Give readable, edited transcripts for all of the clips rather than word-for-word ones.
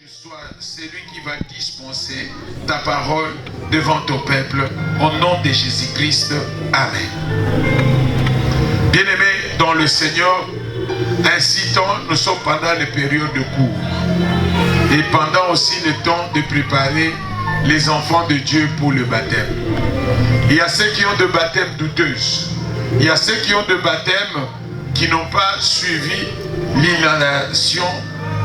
Je sois celui qui va dispenser ta parole devant ton peuple, au nom de Jésus-Christ. Amen. Bien-aimés dans le Seigneur, ainsi nous sommes pendant les périodes de cours et pendant aussi le temps de préparer les enfants de Dieu pour le baptême. Il y a ceux qui ont de baptême douteuses. Il y a ceux qui ont de baptême qui n'ont pas suivi l'inhalation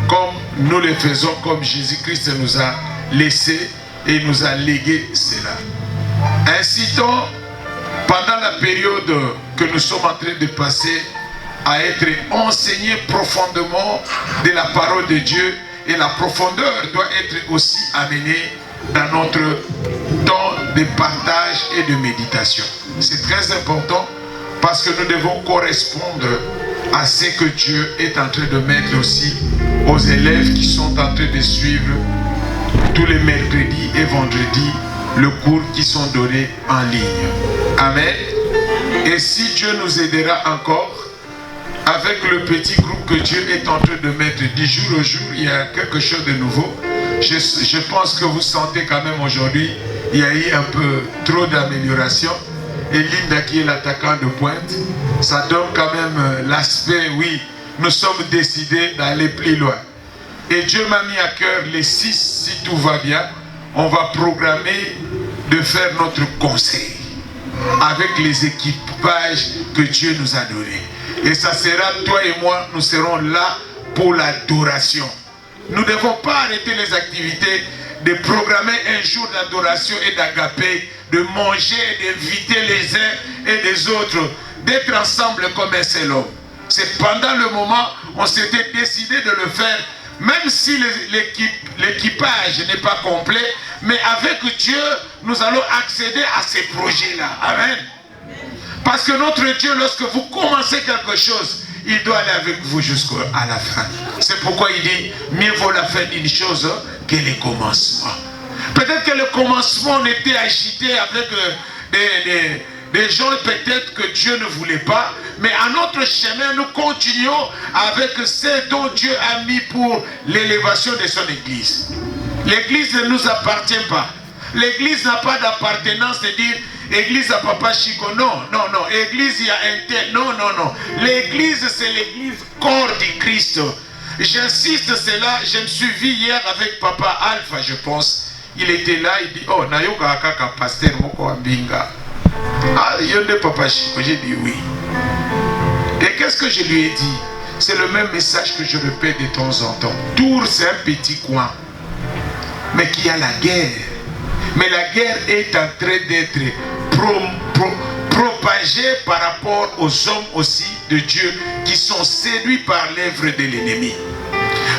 comme nous le faisons, comme Jésus-Christ nous a laissé et nous a légué cela. Incitons, pendant la période que nous sommes en train de passer, à être enseignés profondément de la parole de Dieu, et la profondeur doit être aussi amenée dans notre temps de partage et de méditation. C'est très important parce que nous devons correspondre à ce que Dieu est en train de mettre aussi aux élèves qui sont en train de suivre tous les mercredis et vendredis le cours qui sont donnés en ligne. Amen. Et si Dieu nous aidera encore, avec le petit groupe que Dieu est en train de mettre du jour au jour, il y a quelque chose de nouveau. Je pense que vous sentez quand même aujourd'hui, il y a eu un peu trop d'amélioration. Et Linda qui est l'attaquant de pointe, ça donne quand même l'aspect, oui, nous sommes décidés d'aller plus loin. Et Dieu m'a mis à cœur les 6, si tout va bien, on va programmer de faire notre conseil avec les équipages que Dieu nous a donnés. Et ça sera, toi et moi, nous serons là pour l'adoration. Nous ne devons pas arrêter les activités, de programmer un jour d'adoration et d'agapé, de manger et d'inviter les uns et les autres, d'être ensemble comme un seul homme. C'est pendant le moment où on s'était décidé de le faire, même si l'équipage n'est pas complet, mais avec Dieu, nous allons accéder à ces projets-là. Amen. Parce que notre Dieu, lorsque vous commencez quelque chose, il doit aller avec vous jusqu'à la fin. C'est pourquoi il dit, mieux vaut la fin d'une chose que le commencement. Peut-être que le commencement on était agité avec des gens peut-être que Dieu ne voulait pas, mais à notre chemin, nous continuons avec ce dont Dieu a mis pour l'élévation de son Église. L'Église ne nous appartient pas. L'Église n'a pas d'appartenance de dire Église à Papa Chico. Non, non, non. Église, il y a un tel. Non, non, non. L'Église, c'est l'Église corps du Christ. J'insiste cela. Je me suis vu hier avec Papa Alpha, je pense. Il était là, il dit, oh, Nayoka Akaka, pasteur Moko Ambinga. Ah, Yonde Papa Chico, j'ai dit oui. Et qu'est-ce que je lui ai dit? C'est le même message que je répète de temps en temps. Tours, c'est un petit coin, mais qui a la guerre. Mais la guerre est en train d'être propagée par rapport aux hommes aussi de Dieu qui sont séduits par l'œuvre de l'ennemi.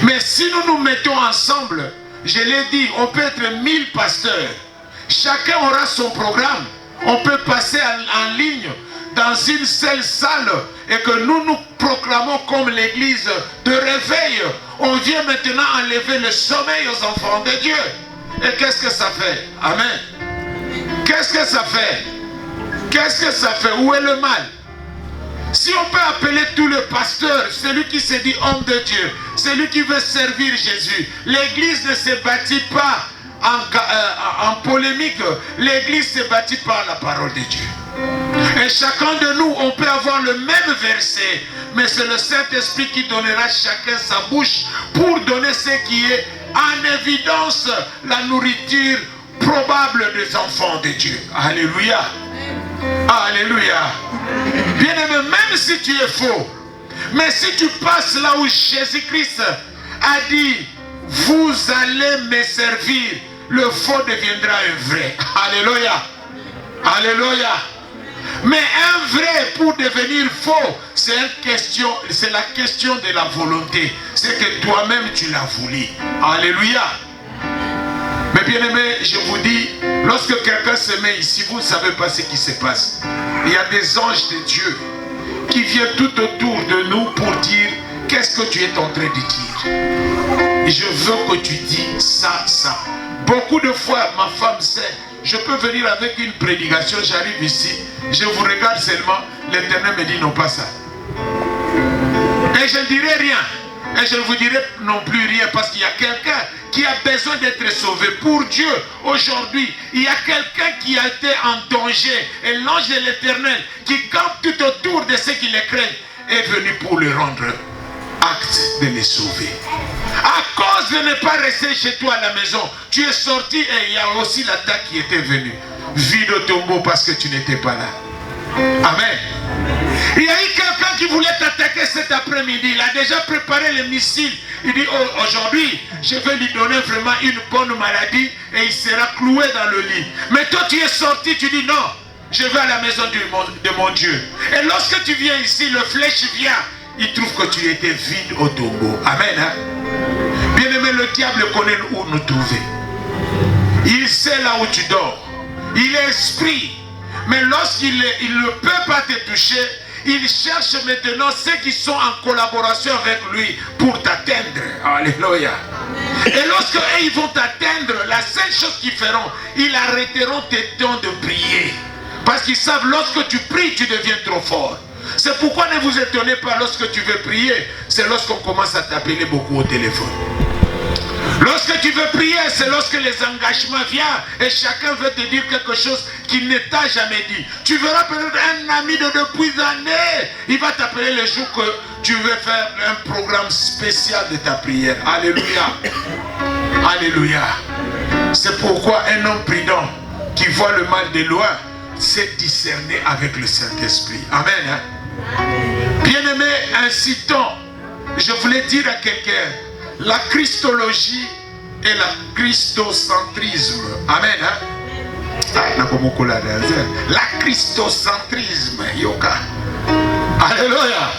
Mais si nous nous mettons ensemble, je l'ai dit, on peut être 1000 pasteurs. Chacun aura son programme. On peut passer en ligne dans une seule salle et que nous nous proclamons comme l'église de réveil. On vient maintenant enlever le sommeil aux enfants de Dieu. Et qu'est-ce que ça fait? Amen. Qu'est-ce que ça fait? Qu'est-ce que ça fait? Où est le mal? Si on peut appeler tout le pasteur, celui qui se dit homme de Dieu, celui qui veut servir Jésus, l'église ne se bâtit pas en polémique, l'église se bâtit par la parole de Dieu. Et chacun de nous, on peut avoir le même verset, mais c'est le Saint-Esprit qui donnera chacun sa bouche pour donner ce qui est en évidence, la nourriture probable des enfants de Dieu. Alléluia. Alléluia. Bien-aimé, même si tu es faux, mais si tu passes là où Jésus-Christ a dit, vous allez me servir, le faux deviendra un vrai. Alléluia. Alléluia. Mais un vrai pour devenir faux, c'est la question de la volonté. C'est que toi-même tu l'as voulu. Alléluia. Mais bien aimé, je vous dis, lorsque quelqu'un se met ici, vous ne savez pas ce qui se passe. Il y a des anges de Dieu qui viennent tout autour de nous pour dire, qu'est-ce que tu es en train de dire? Je veux que tu dis ça, ça. Beaucoup de fois, ma femme sait, je peux venir avec une prédication, j'arrive ici, je vous regarde seulement, l'Éternel me dit non pas ça. Et je ne dirai rien. Et je ne vous dirai non plus rien parce qu'il y a quelqu'un qui a besoin d'être sauvé. Pour Dieu, aujourd'hui, il y a quelqu'un qui a été en danger. Et l'ange de l'Éternel, qui campe tout autour de ceux qui les craignent, est venu pour le rendre acte de les sauver. À cause de ne pas rester chez toi à la maison, tu es sorti et il y a aussi l'attaque qui était venue. Vide au tombeau parce que tu n'étais pas là. Amen. Il y a eu quelqu'un qui voulait t'attaquer cet après-midi. Il a déjà préparé les missiles. Il dit, oh, aujourd'hui, je vais lui donner vraiment une bonne maladie et il sera cloué dans le lit. Mais toi, tu es sorti, tu dis, non, je vais à la maison de mon Dieu. Et lorsque tu viens ici, le flèche vient. Il trouve que tu étais vide au tombeau. Amen. Hein? Bien-aimé, le diable connaît où nous trouver. Il sait là où tu dors. Il est esprit. Mais lorsqu'il ne peut pas te toucher, il cherche maintenant ceux qui sont en collaboration avec lui pour t'atteindre. Alléluia. Et lorsque ils vont t'atteindre, la seule chose qu'ils feront, ils arrêteront tes temps de prier. Parce qu'ils savent, lorsque tu pries, tu deviens trop fort. C'est pourquoi ne vous étonnez pas lorsque tu veux prier. C'est lorsqu'on commence à t'appeler beaucoup au téléphone. Lorsque tu veux prier, c'est lorsque les engagements viennent et chacun veut te dire quelque chose qu'il ne t'a jamais dit. Tu verras peut-être un ami de depuis années. Il va t'appeler le jour que tu veux faire un programme spécial de ta prière. Alléluia. Alléluia. C'est pourquoi un homme prudent qui voit le mal de loin sait discerner avec le Saint-Esprit. Amen. Hein? Bien-aimé, incitant, je voulais dire à quelqu'un, la christologie et la christocentrisme. Amen. Hein? La christocentrisme. Yoka. Alléluia.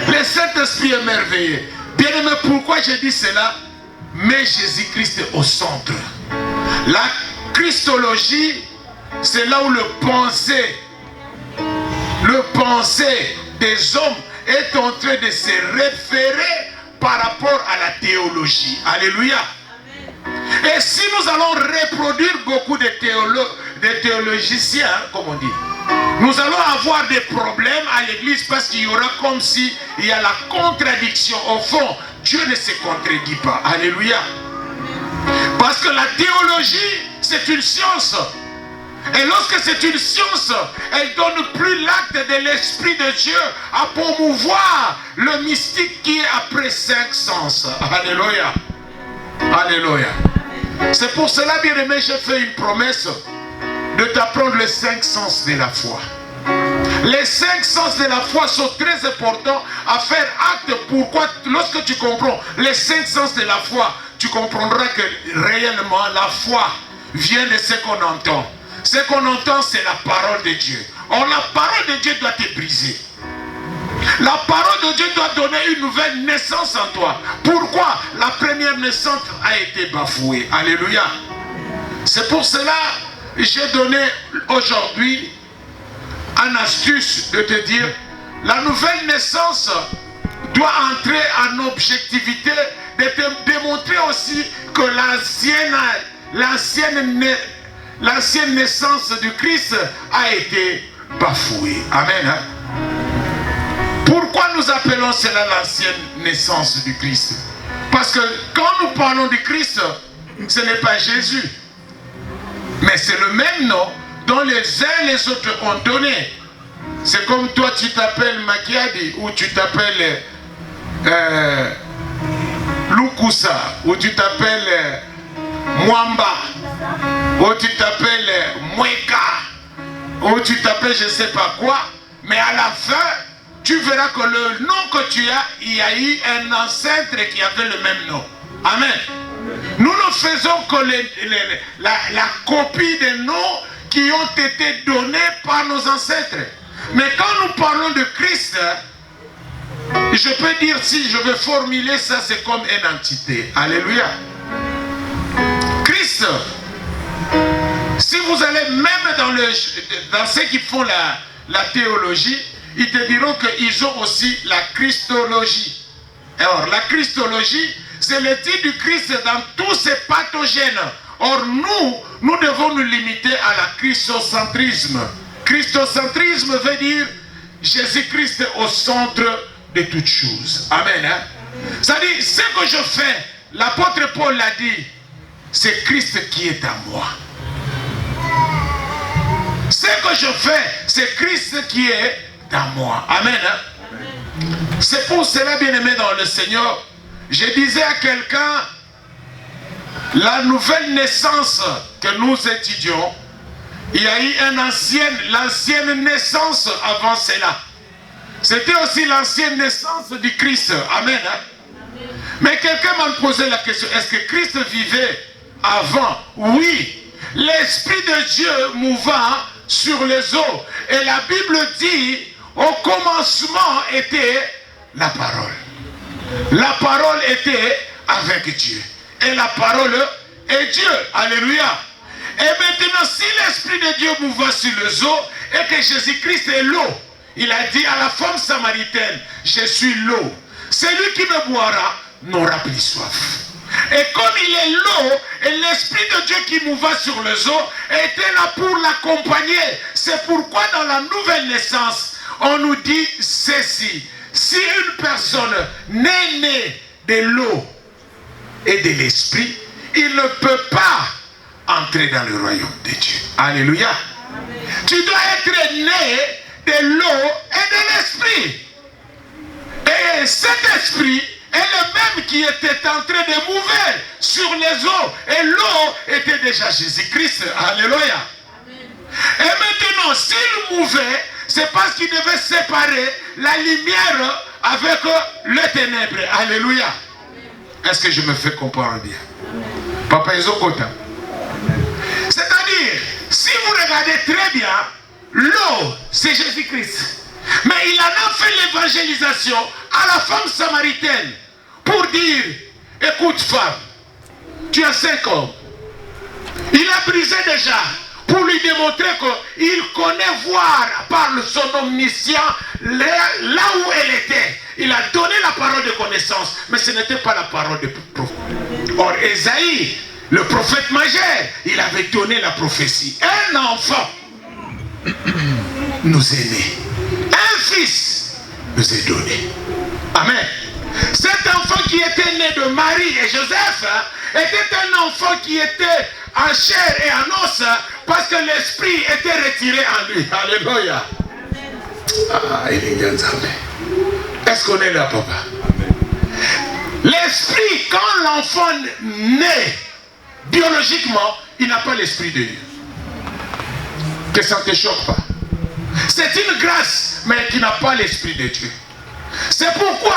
Le Saint-Esprit est merveilleux. Bien-aimé, pourquoi je dis cela? Mais Jésus-Christ est au centre. La christologie, c'est là où le pensée des hommes est en train de se référer par rapport à la théologie. Alléluia. Amen. Et si nous allons reproduire beaucoup de théologiciens, comme on dit, nous allons avoir des problèmes à l'église parce qu'il y aura comme si il y a la contradiction. Au fond, Dieu ne se contredit pas. Alléluia. Parce que la théologie, c'est une science. Et lorsque c'est une science, elle donne plus l'acte de l'Esprit de Dieu à promouvoir le mystique qui est après 5 sens. Alléluia. Alléluia. C'est pour cela, bien-aimé, j'ai fait une promesse de t'apprendre les 5 sens de la foi. Les 5 sens de la foi sont très importants à faire acte. Pourquoi? Lorsque tu comprends les 5 sens de la foi, tu comprendras que réellement la foi vient de ce qu'on entend. Ce qu'on entend, c'est la parole de Dieu. Or, la parole de Dieu doit te briser. La parole de Dieu doit donner une nouvelle naissance en toi. Pourquoi? La première naissance a été bafouée. Alléluia. C'est pour cela que j'ai donné aujourd'hui une astuce de te dire, la nouvelle naissance doit entrer en objectivité, de te démontrer aussi que l'ancienne naissance du Christ a été bafouée. Amen. Hein? Pourquoi nous appelons cela l'ancienne naissance du Christ? Parce que quand nous parlons du Christ, ce n'est pas Jésus. Mais c'est le même nom dont les uns et les autres ont donné. C'est comme toi tu t'appelles Makiadi ou tu t'appelles Lukusa ou tu t'appelles Mwamba ou tu t'appelles Mweka ou tu t'appelles je ne sais pas quoi, mais à la fin tu verras que le nom que tu as, il y a eu un ancêtre qui avait le même nom. Amen. Nous ne faisons que la copie des noms qui ont été donnés par nos ancêtres. Mais quand nous parlons de Christ, je peux dire, si je veux formuler ça, c'est comme une entité. Alléluia. Christ, si vous allez même dans ceux qui font la théologie, ils te diront qu'ils ont aussi la christologie. Alors, la christologie, c'est l'étude du Christ dans tous ses pathogènes. Or, nous devons nous limiter à la christocentrisme. Christocentrisme veut dire Jésus-Christ au centre de toutes choses. Amen. Hein? C'est-à-dire, ce que je fais l'apôtre Paul l'a dit, c'est Christ qui est à moi. Ce que je fais, c'est Christ qui est à moi. Amen. C'est pour cela, bien-aimé dans le Seigneur, je disais à quelqu'un, la nouvelle naissance que nous étudions, il y a eu l'ancienne naissance avant cela. C'était aussi l'ancienne naissance du Christ. Amen. Mais quelqu'un m'a posé la question, est-ce que Christ vivait avant? Oui. L'Esprit de Dieu mouvant sur les eaux. Et la Bible dit, au commencement était la parole. La parole était avec Dieu. Et la parole est Dieu. Alléluia. Et maintenant, si l'Esprit de Dieu mouvant sur les eaux et que Jésus-Christ est l'eau, il a dit à la femme samaritaine, je suis l'eau. Celui qui me boira n'aura plus soif. Et comme il est l'eau, et l'Esprit de Dieu qui mouvait sur les eaux était là pour l'accompagner. C'est pourquoi dans la nouvelle naissance, on nous dit ceci. Si une personne n'est née de l'eau et de l'Esprit, il ne peut pas entrer dans le royaume de Dieu. Alléluia. Amen. Tu dois être né de l'eau et de l'Esprit. Et cet esprit est le même qui était en train de mouvoir sur les eaux. Et l'eau était déjà Jésus-Christ. Alléluia. Amen. Et maintenant, s'il mouvait, c'est parce qu'il devait séparer la lumière avec le ténèbre. Alléluia. Est-ce que je me fais comprendre bien? Papa Ezokota. C'est-à-dire, si vous regardez très bien, l'eau, c'est Jésus-Christ. Mais il en a fait l'évangélisation à la femme samaritaine pour dire, écoute femme, tu as 5 hommes. Il a brisé déjà pour lui démontrer qu'il connaît voir par son omniscient là où elle était. Il a donné la parole de connaissance, mais ce n'était pas la parole de prophète. Or, Ésaïe, le prophète majeur, il avait donné la prophétie. Un enfant nous est né. Un fils nous est donné. Amen. Cet enfant qui était né de Marie et Joseph était un enfant qui était en chair et en os parce que l'esprit était retiré en lui. Alléluia. Ah, il est bien. Est-ce qu'on est là, papa? L'esprit, quand l'enfant naît biologiquement, il n'a pas l'esprit de Dieu. Que ça ne te choque pas. C'est une grâce, mais qui n'a pas l'esprit de Dieu. C'est pourquoi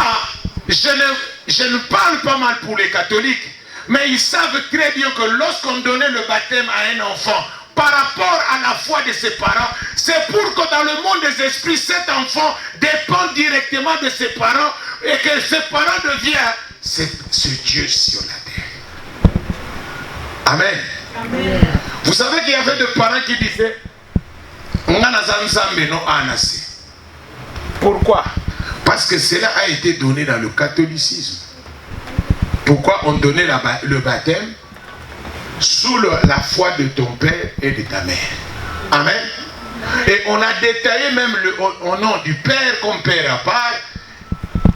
je ne parle pas mal pour les catholiques, mais ils savent très bien que lorsqu'on donnait le baptême à un enfant, par rapport à la foi de ses parents, c'est pour que dans le monde des esprits, cet enfant dépend directement de ses parents et que ses parents deviennent ce Dieu sur la terre. Amen. Amen. Vous savez qu'il y avait des parents qui disaient pourquoi? Parce que cela a été donné dans le catholicisme. Pourquoi on donnait le baptême sous la foi de ton père et de ta mère? Amen. Et on a détaillé même au nom du père comme père à part,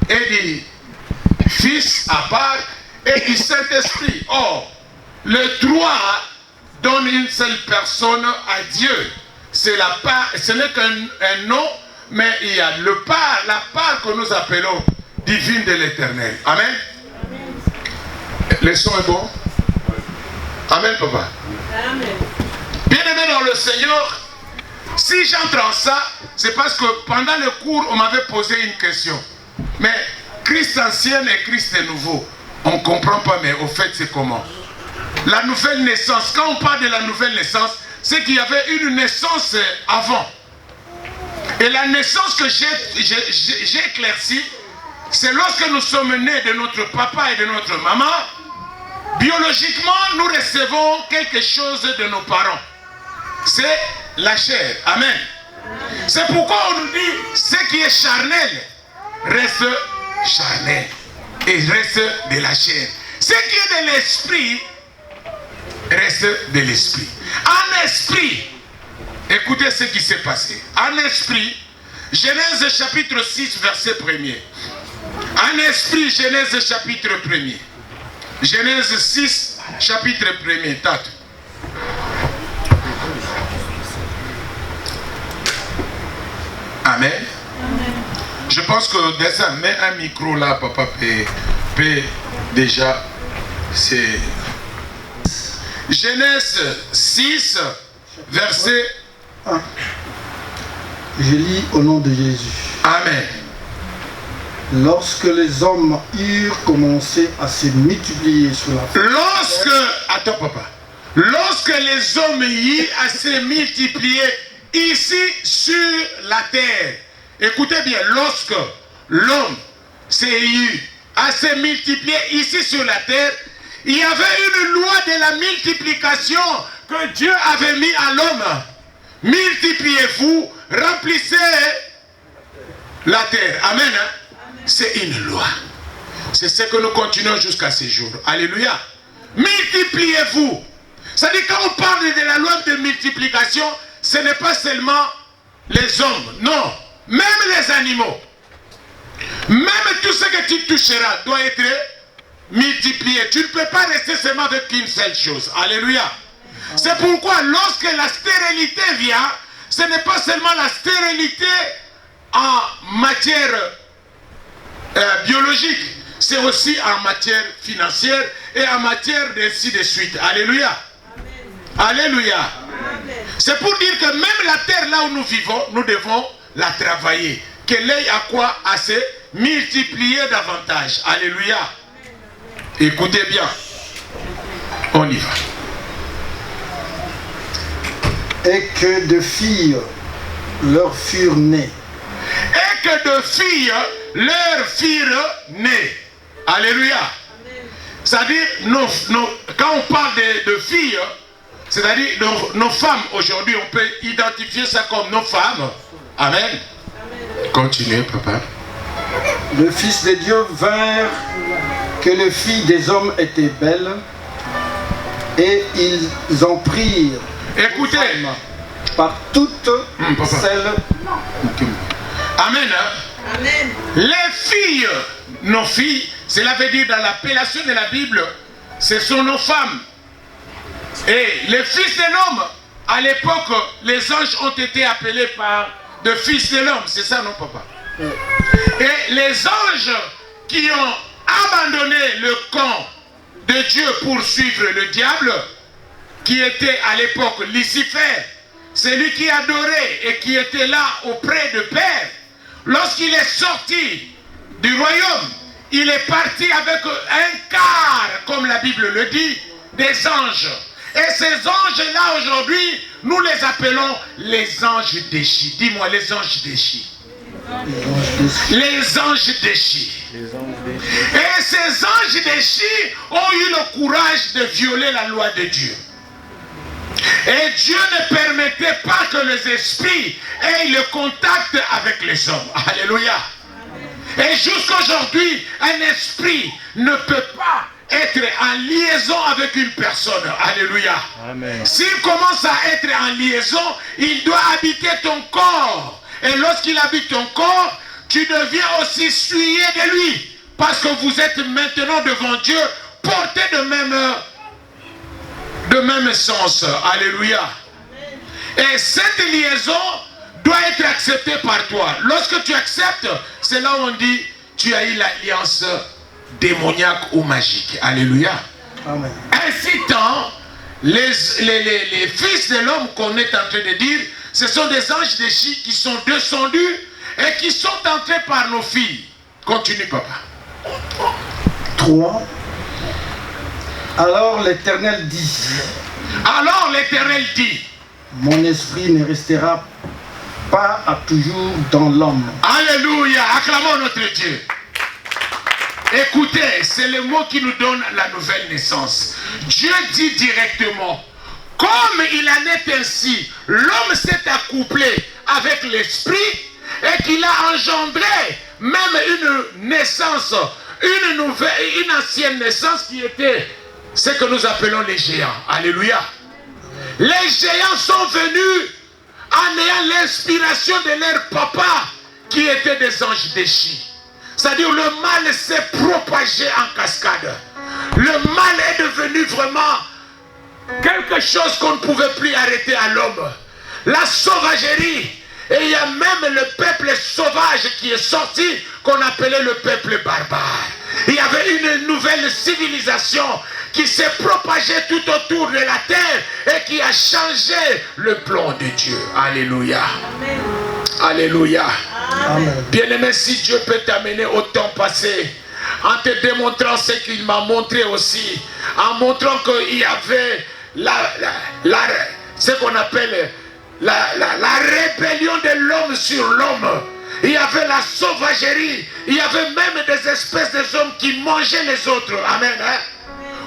et du fils à part, et du Saint-Esprit. Or, le trois donne une seule personne à Dieu. C'est la part, ce n'est qu'un nom, mais il y a la part que nous appelons divine de l'Éternel. Amen. Le son est bon? Amen, papa. Amen. Bien-aimé dans le Seigneur, si j'entre en ça, c'est parce que pendant le cours, on m'avait posé une question. Mais Christ ancien et Christ nouveau, on ne comprend pas, mais au fait, c'est comment? La nouvelle naissance, quand on parle de la nouvelle naissance, c'est qu'il y avait une naissance avant. Et la naissance que j'ai éclaircie, c'est lorsque nous sommes nés de notre papa et de notre maman, biologiquement, nous recevons quelque chose de nos parents. C'est la chair. Amen. C'est pourquoi on nous dit, ce qui est charnel, reste charnel. Et reste de la chair. Ce qui est de l'esprit, reste de l'esprit. En esprit, écoutez ce qui s'est passé. En esprit, Genèse chapitre 6, verset 1er. En esprit, Genèse chapitre 1er. Genèse 6, chapitre 1er. Tatu. Amen. Je pense que Dessa met un micro là, papa peut déjà. C'est Genèse 6, verset 1. Je lis au nom de Jésus. Amen. Lorsque les hommes eurent commencé à se multiplier sur la terre. Attends papa. Lorsque les hommes eurent à se multiplier ici sur la terre. Écoutez bien, lorsque l'homme s'est eu à se multiplier ici sur la terre, il y avait une loi de la multiplication que Dieu avait mis à l'homme. Multipliez-vous, remplissez la terre. Amen. C'est une loi. C'est ce que nous continuons jusqu'à ce jour. Alléluia. Multipliez-vous. C'est-à-dire quand on parle de la loi de multiplication, ce n'est pas seulement les hommes. Non. Même les animaux. Même tout ce que tu toucheras doit être multiplié. Tu ne peux pas rester seulement avec une seule chose. Alléluia. C'est pourquoi lorsque la stérilité vient, ce n'est pas seulement la stérilité en matière biologique, c'est aussi en matière financière et en matière d'ainsi de suite. Alléluia. Amen. Alléluia. C'est pour dire que même la terre là où nous vivons, nous devons la travailler. Qu'elle ait à quoi? À se multiplier davantage. Alléluia. Écoutez bien. On y va. Et que de filles leur furent nées. Et que de filles leur furent nées. Alléluia. C'est-à-dire, quand on parle de filles, c'est-à-dire nos femmes aujourd'hui, on peut identifier ça comme nos femmes. Amen. Amen. Continuez, papa. Le Fils de Dieu vint que les filles des hommes étaient belles et ils en prirent. Écoutez, par toutes celles. Amen. Amen. Les filles, nos filles, cela veut dire dans l'appellation de la Bible, ce sont nos femmes. Et les fils de l'homme, à l'époque, les anges ont été appelés par de fils de l'homme. C'est ça, non, papa? Et les anges qui ont abandonné le camp de Dieu pour suivre le diable, qui était à l'époque Lucifer, celui qui adorait et qui était là auprès de Père, lorsqu'il est sorti du royaume, il est parti avec un quart, comme la Bible le dit, des anges. Et ces anges-là, aujourd'hui, nous les appelons les anges déchis. Dis-moi, les anges déchis. Les anges déchis. Et ces anges déchis ont eu le courage de violer la loi de Dieu. Et Dieu ne permettait pas que les esprits aient le contact avec les hommes. Alléluia. Et jusqu'aujourd'hui, un esprit ne peut pas être en liaison avec une personne. Alléluia. S'il commence à être en liaison, il doit habiter ton corps. Et lorsqu'il habite ton corps, tu deviens aussi souillé de lui. Parce que vous êtes maintenant devant Dieu, porté de même sens. Alléluia. Et cette liaison doit être acceptée par toi. Lorsque tu acceptes, c'est là où on dit tu as eu l'alliance démoniaque ou magique. Alléluia. Amen. Ainsi tant, les fils de l'homme qu'on est en train de dire, ce sont des anges déchis qui sont descendus et qui sont entrés par nos filles. Continue, papa. 3. Alors l'Éternel dit. Alors l'Éternel dit. Mon esprit ne restera pas à toujours dans l'homme. Alléluia. Acclamons notre Dieu. Écoutez, c'est le mot qui nous donne la nouvelle naissance. Dieu dit directement, comme il en est ainsi, l'homme s'est accouplé avec l'esprit et qu'il a engendré même une naissance, une ancienne naissance qui était ce que nous appelons les géants. Alléluia. Les géants sont venus en ayant l'inspiration de leur papa qui était des anges déchis. C'est-à-dire le mal s'est propagé en cascade. Le mal est devenu vraiment quelque chose qu'on ne pouvait plus arrêter à l'homme. La sauvagerie. Et il y a même le peuple sauvage qui est sorti, qu'on appelait le peuple barbare. Il y avait une nouvelle civilisation qui s'est propagée tout autour de la terre et qui a changé le plan de Dieu. Alléluia. Amen. Alléluia. Amen. Bien-aimé, si Dieu peut t'amener au temps passé, en te démontrant ce qu'il m'a montré aussi, en montrant qu'il y avait ce qu'on appelle la rébellion de l'homme sur l'homme. Il y avait la sauvagerie. Il y avait même des espèces d'hommes qui mangeaient les autres. Amen. Hein?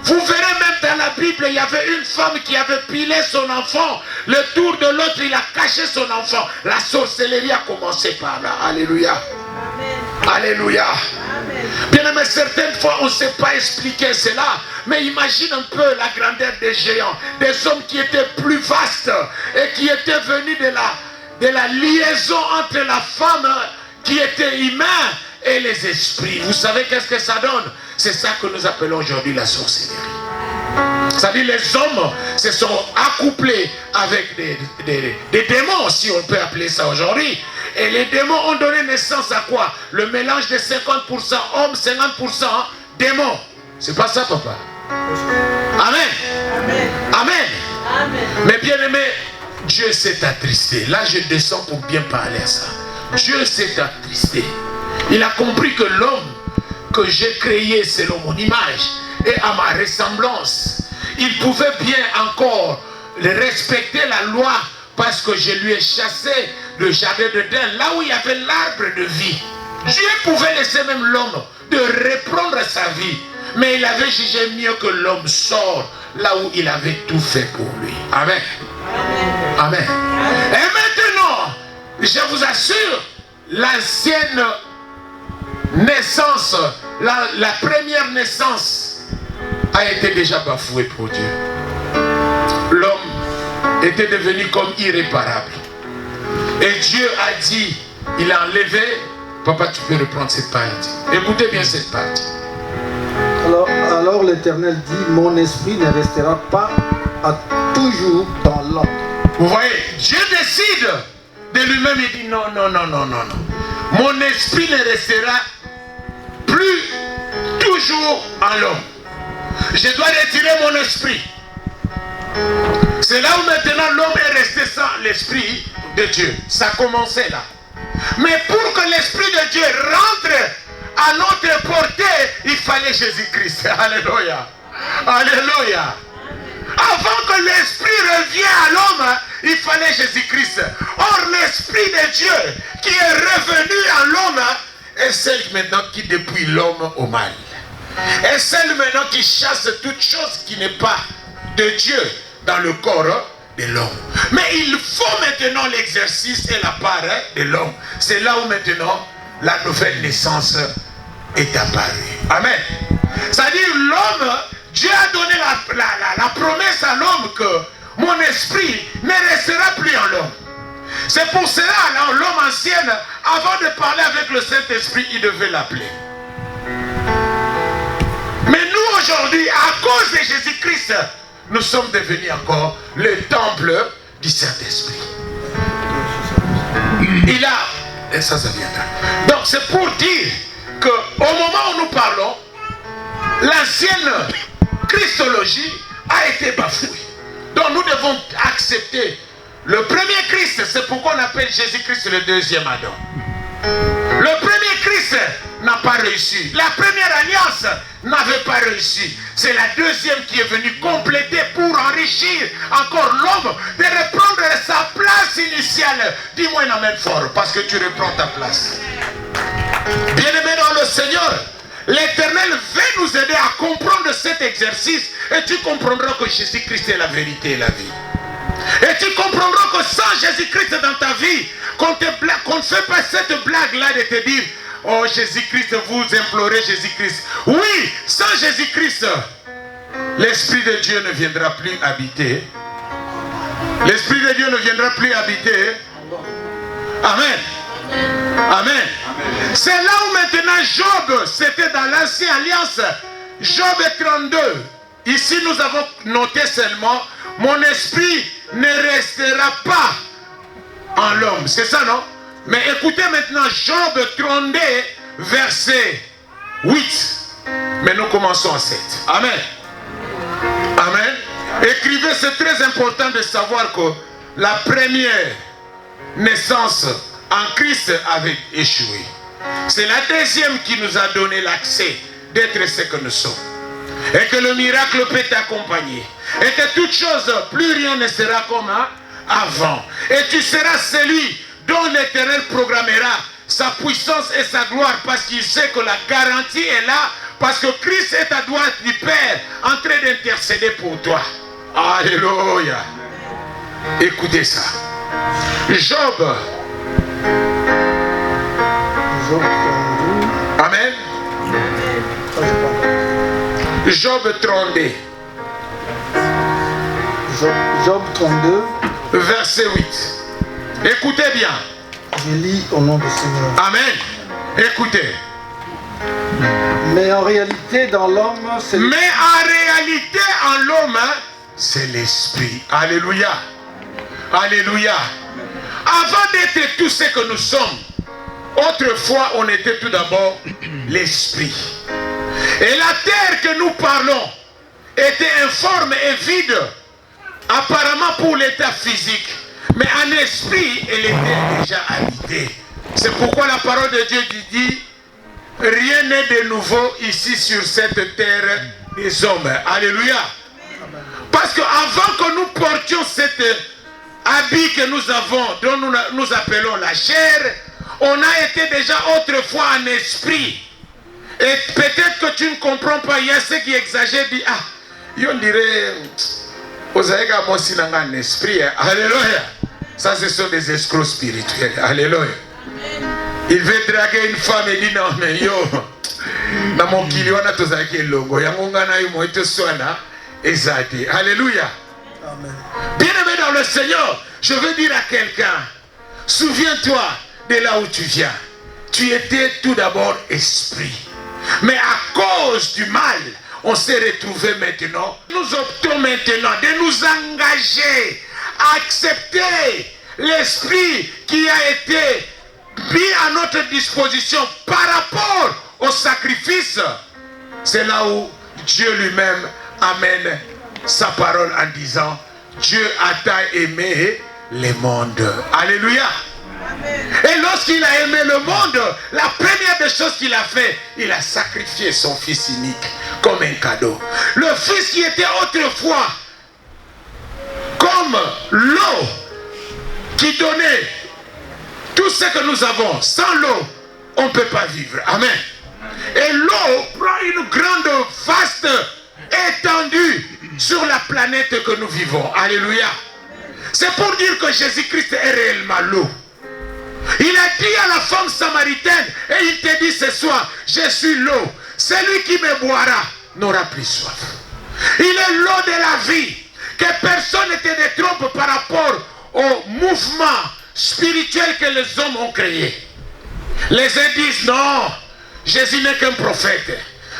Vous verrez même dans la Bible, il y avait une femme qui avait pilé son enfant. Le tour de l'autre, il a caché son enfant. La sorcellerie a commencé par là. Alléluia. Amen. Alléluia. Amen. Bien aimé, certaines fois, on ne sait pas expliquer cela. Mais imagine un peu la grandeur des géants. Des hommes qui étaient plus vastes et qui étaient venus de la liaison entre la femme qui était humaine et les esprits. Vous savez qu'est-ce que ça donne? C'est ça que nous appelons aujourd'hui la sorcellerie. C'est-à-dire les hommes se sont accouplés avec des démons, si on peut appeler ça aujourd'hui. Et les démons ont donné naissance à quoi? Le mélange de 50% hommes, 50% démons. C'est pas ça, papa? Amen. Amen. Amen. Amen. Mais bien aimé, Dieu s'est attristé. Là, je descends pour bien parler à ça. Dieu s'est attristé. Il a compris que l'homme que j'ai créé selon mon image et à ma ressemblance, il pouvait bien encore respecter la loi parce que je lui ai chassé le jardin d'Éden, là où il y avait l'arbre de vie. Dieu pouvait laisser même l'homme de reprendre sa vie, mais il avait jugé mieux que l'homme sorte là où il avait tout fait pour lui. Amen. Amen. Amen. Et maintenant, je vous assure, l'ancienne naissance, la première naissance a été déjà bafouée pour Dieu. L'homme était devenu comme irréparable. Et Dieu a dit, il a enlevé, papa tu peux reprendre cette partie. Écoutez bien cette partie. Alors l'Éternel dit, mon esprit ne restera pas à toujours dans l'homme. Vous voyez, Dieu décide de lui-même, il dit non. Mon esprit ne restera plus toujours en l'homme. Je dois retirer mon esprit. C'est là où maintenant l'homme est resté sans l'esprit de Dieu. Ça a commencé là. Mais pour que l'esprit de Dieu rentre à notre portée, il fallait Jésus-Christ. Alléluia. Alléluia. Avant que l'esprit revienne à l'homme, il fallait Jésus-Christ. Or, l'esprit de Dieu qui est revenu en l'homme est celle maintenant qui dépouille l'homme au mal. Est celle maintenant qui chasse toute chose qui n'est pas de Dieu dans le corps de l'homme. Mais il faut maintenant l'exercice et la part de l'homme. C'est là où maintenant la nouvelle naissance est apparue. Amen. C'est-à-dire l'homme, Dieu a donné la promesse à l'homme que mon esprit ne restera plus en l'homme. C'est pour cela, l'homme ancien, avant de parler avec le Saint-Esprit, il devait l'appeler. Mais nous aujourd'hui, à cause de Jésus-Christ, nous sommes devenus encore le temple du Saint-Esprit. Il a... Et ça viendra. Donc c'est pour dire qu'au moment où nous parlons, l'ancienne Christologie a été bafouée. Donc nous devons accepter le premier Christ. C'est pourquoi on appelle Jésus-Christ le deuxième Adam. Le premier Christ n'a pas réussi. La première alliance n'avait pas réussi. C'est la deuxième qui est venue compléter pour enrichir encore l'homme de reprendre sa place initiale. Dis-moi un amen fort parce que tu reprends ta place. Bien-aimé dans le Seigneur, l'Éternel veut nous aider à comprendre cet exercice et tu comprendras que Jésus-Christ est la vérité et la vie. Et tu comprendras que sans Jésus-Christ dans ta vie, qu'on ne fait pas cette blague-là de te dire « Oh Jésus-Christ, vous implorez Jésus-Christ ». Oui, sans Jésus-Christ, l'Esprit de Dieu ne viendra plus habiter. L'Esprit de Dieu ne viendra plus habiter. Amen. Amen. C'est là où maintenant Job, c'était dans l'ancienne alliance, Job 32, ici nous avons noté seulement, mon esprit ne restera pas en l'homme. C'est ça, non? Mais écoutez maintenant Job 32, verset 8. Mais nous commençons à 7. Amen. Amen. Écrivez, c'est très important de savoir que la première naissance en Christ avait échoué. C'est la deuxième qui nous a donné l'accès d'être ce que nous sommes. Et que le miracle peut t'accompagner. Et que toute chose, plus rien ne sera comme avant. Et tu seras celui dont l'Éternel programmera sa puissance et sa gloire, parce qu'il sait que la garantie est là, parce que Christ est à droite du Père en train d'intercéder pour toi. Alléluia. Écoutez ça. Job. Amen. Job 32. Job 32. Verset 8. Écoutez bien. Je lis au nom du Seigneur. Amen. Écoutez. Mais en réalité, dans l'homme, c'est... Mais en réalité, en l'homme, c'est l'esprit. Alléluia. Alléluia. Avant d'être tout ce que nous sommes, autrefois, on était tout d'abord l'esprit. Et la terre que nous parlons était informe et vide, apparemment pour l'état physique. Mais en esprit, elle était déjà habitée. C'est pourquoi la parole de Dieu dit, rien n'est de nouveau ici sur cette terre des hommes. Alléluia. Parce qu'avant que nous portions cet habit que nous avons, dont nous appelons la chair, on a été déjà autrefois en esprit. Et peut-être que tu ne comprends pas, il y a ceux qui exagèrent, disent, ah, on dirait, vous avez un esprit. Alléluia. Ça, ce sont des escrocs spirituels. Alléluia. Il veut draguer une femme et dit, non, mais yo, dans mon kili, on a tous avec le logo. Alléluia. Bien-aimé dans le Seigneur, je veux dire à quelqu'un, souviens-toi de là où tu viens. Tu étais tout d'abord esprit. Mais à cause du mal, on s'est retrouvé maintenant. Nous optons maintenant de nous engager à accepter l'esprit qui a été mis à notre disposition par rapport au sacrifice. C'est là où Dieu lui-même amène sa parole en disant, Dieu a tant aimé le monde. Alléluia. Et lorsqu'il a aimé le monde, la première des choses qu'il a fait, il a sacrifié son fils unique comme un cadeau. Le fils qui était autrefois comme l'eau qui donnait tout ce que nous avons. Sans l'eau, on ne peut pas vivre. Amen. Et l'eau prend une grande, vaste étendue sur la planète que nous vivons. Alléluia. C'est pour dire que Jésus-Christ est réellement l'eau. Il a dit à la femme samaritaine, et il te dit ce soir, je suis l'eau. Celui qui me boira n'aura plus soif. Il est l'eau de la vie. Que personne ne te détrompe par rapport au mouvement spirituel que les hommes ont créé. Les uns disent non, Jésus n'est qu'un prophète.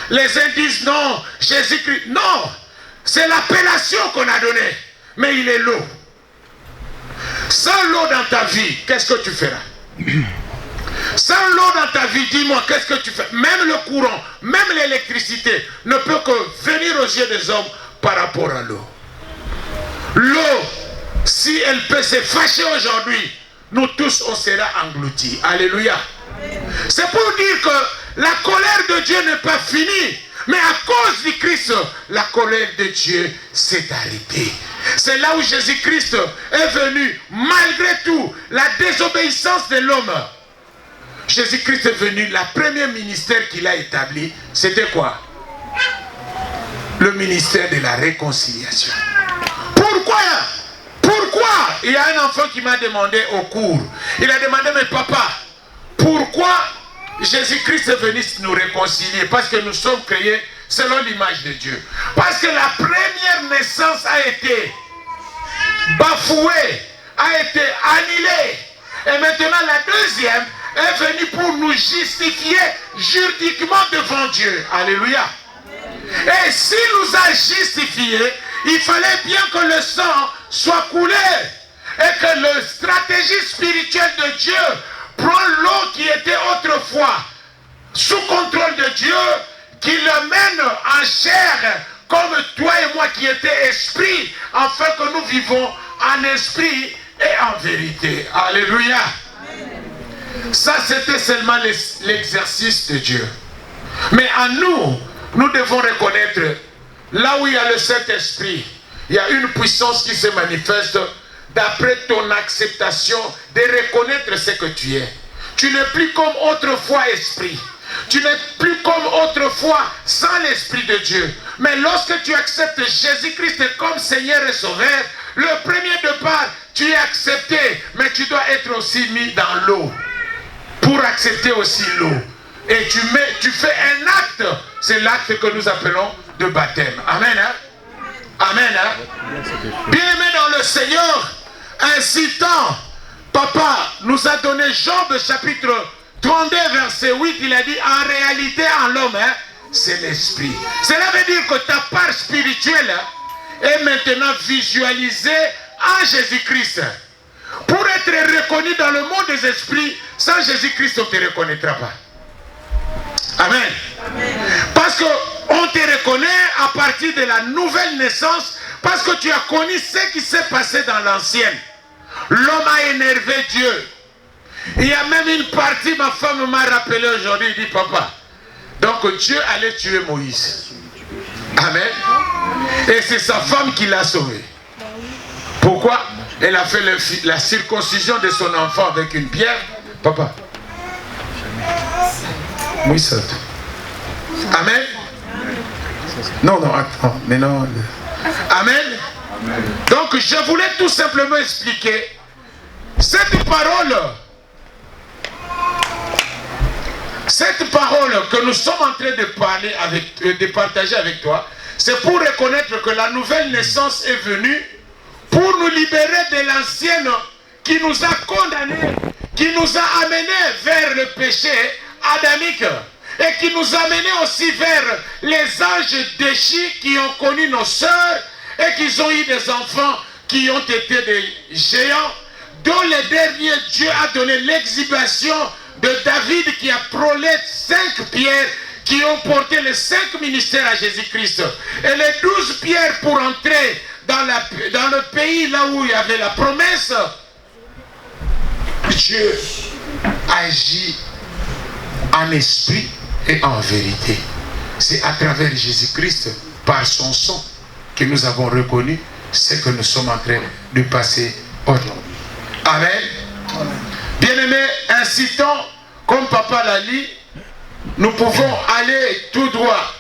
Les uns disent non, Jésus-Christ. Non, c'est l'appellation qu'on a donnée. Mais il est l'eau. Sans l'eau dans ta vie, qu'est-ce que tu feras? Sans l'eau dans ta vie, dis-moi, qu'est-ce que tu fais? Même le courant, même l'électricité ne peut que venir aux yeux des hommes par rapport à l'eau. L'eau, si elle peut se fâcher aujourd'hui, nous tous on sera engloutis. Alléluia. C'est pour dire que la colère de Dieu n'est pas finie. Mais à cause du Christ, la colère de Dieu s'est arrêtée. C'est là où Jésus-Christ est venu, malgré tout, la désobéissance de l'homme. Jésus-Christ est venu, la première ministère qu'il a établi, c'était quoi? Le ministère de la réconciliation. Pourquoi? Il y a un enfant qui m'a demandé au cours. Il a demandé, mais papa, pourquoi Jésus-Christ est venu nous réconcilier? Parce que nous sommes créés selon l'image de Dieu. Parce que la première naissance a été bafouée, a été annulée. Et maintenant la deuxième est venue pour nous justifier juridiquement devant Dieu. Alléluia. Et s'il nous a justifiés, il fallait bien que le sang soit coulé. Et que la stratégie spirituelle de Dieu prend l'eau qui était autrefois sous contrôle de Dieu, qui le mène en chair, comme toi et moi qui étions esprit, afin que nous vivons en esprit et en vérité. Alléluia. Ça, c'était seulement l'exercice de Dieu. Mais en nous, nous devons reconnaître, là où il y a le Saint-Esprit, il y a une puissance qui se manifeste d'après ton acceptation de reconnaître ce que tu es. Tu n'es plus comme autrefois esprit. Tu n'es plus comme autrefois sans l'Esprit de Dieu. Mais lorsque tu acceptes Jésus-Christ comme Seigneur et Sauveur, le premier départ, tu es accepté, mais tu dois être aussi mis dans l'eau pour accepter aussi l'eau. Et tu fais un acte, c'est l'acte que nous appelons de baptême. Amen. Hein? Amen. Hein? Bien-aimé dans le Seigneur, ainsi tant, Papa nous a donné Job chapitre 32 verset 8, il a dit en réalité en l'homme, hein, c'est l'esprit. Cela veut dire que ta part spirituelle est maintenant visualisée en Jésus-Christ. Pour être reconnu dans le monde des esprits, sans Jésus-Christ, on ne te reconnaîtra pas. Amen. Amen. Parce qu'on te reconnaît à partir de la nouvelle naissance, parce que tu as connu ce qui s'est passé dans l'ancienne. L'homme a énervé Dieu. Il y a même une partie, ma femme m'a rappelé aujourd'hui, il dit papa, donc Dieu allait tuer Moïse. Amen. Et c'est sa femme qui l'a sauvé. Pourquoi? Elle a fait la circoncision de son enfant avec une pierre. Papa. Moïse. Amen. Non, non, attends. Mais non. Amen. Donc je voulais tout simplement expliquer cette parole que nous sommes en train de parler de partager avec toi, c'est pour reconnaître que la nouvelle naissance est venue pour nous libérer de l'ancienne qui nous a condamnés, qui nous a amenés vers le péché adamique et qui nous a amenés aussi vers les anges déchus qui ont connu nos sœurs et qui ont eu des enfants qui ont été des géants, dont le dernier Dieu a donné l'exhibition de David qui a prôné 5 pierres qui ont porté les 5 ministères à Jésus-Christ. Et les 12 pierres pour entrer dans le pays là où il y avait la promesse. Dieu agit en esprit et en vérité. C'est à travers Jésus-Christ, par son sang, que nous avons reconnu ce que nous sommes en train de passer aujourd'hui. Amen. Bien-aimés, incitant, comme papa l'a dit, nous pouvons aller tout droit